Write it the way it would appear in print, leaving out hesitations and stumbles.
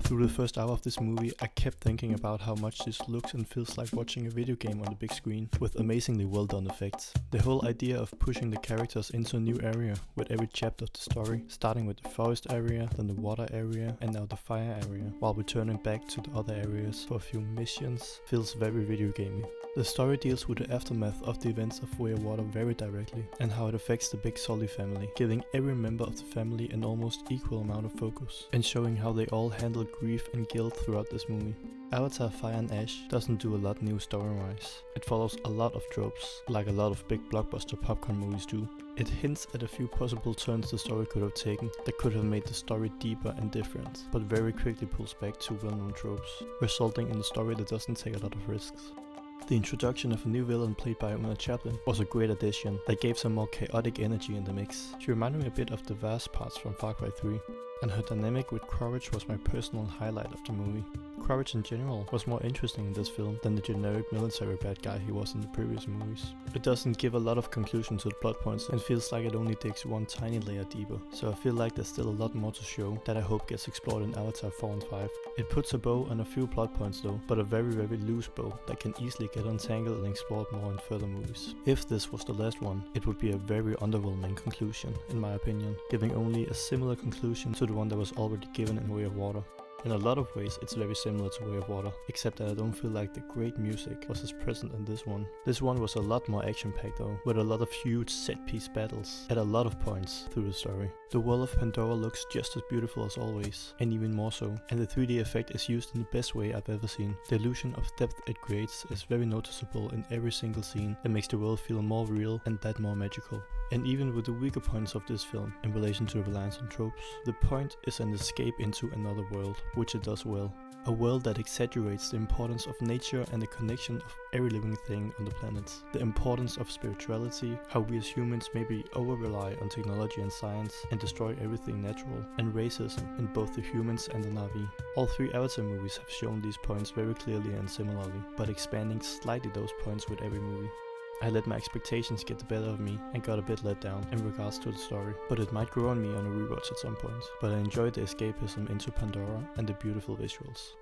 Through the first hour of this movie, I kept thinking about how much this looks and feels like watching a video game on the big screen, with amazingly well done effects. The whole idea of pushing the characters into a new area with every chapter of the story, starting with the forest area, then the water area, and now the fire area, while returning back to the other areas for a few missions, feels very video gamey. The story deals with the aftermath of the events of Way of Water very directly, and how it affects the big Sully family, giving every member of the family an almost equal amount of focus, and showing how they all handle grief and guilt throughout this movie. Avatar Fire and Ash doesn't do a lot new story-wise. It follows a lot of tropes, like a lot of big blockbuster popcorn movies do. It hints at a few possible turns the story could have taken that could have made the story deeper and different, but very quickly pulls back to well-known tropes, resulting in a story that doesn't take a lot of risks. The introduction of a new villain played by Una Chaplin was a great addition that gave some more chaotic energy in the mix. She reminded me a bit of the vast parts from Far Cry 3, and her dynamic with Courage was my personal highlight of the movie. Courage in general was more interesting in this film than the generic military bad guy he was in the previous movies. It doesn't give a lot of conclusion to the plot points and feels like it only digs one tiny layer deeper, so I feel like there's still a lot more to show that I hope gets explored in Avatar 4 and 5. It puts a bow on a few plot points though, but a very loose bow that can easily get untangled and explored more in further movies. If this was the last one, it would be a very underwhelming conclusion, in my opinion, giving only a similar conclusion to the one that was already given in Way of Water. In a lot of ways it's very similar to Way of Water, except that I don't feel like the great music was as present in this one. This one was a lot more action-packed though, with a lot of huge set-piece battles at a lot of points through the story. The world of Pandora looks just as beautiful as always, and even more so, and the 3D effect is used in the best way I've ever seen. The illusion of depth it creates is very noticeable in every single scene and makes the world feel more real and that more magical. And even with the weaker points of this film in relation to the reliance on tropes, the point is an escape into another world, which it does well. A world that exaggerates the importance of nature and the connection of every living thing on the planet. The importance of spirituality, how we as humans maybe over-rely on technology and science and destroy everything natural, and racism in both the humans and the Na'vi. All three Avatar movies have shown these points very clearly and similarly, but expanding slightly those points with every movie. I let my expectations get the better of me and got a bit let down in regards to the story, but it might grow on me on a rewatch at some point. But I enjoyed the escapism into Pandora and the beautiful visuals.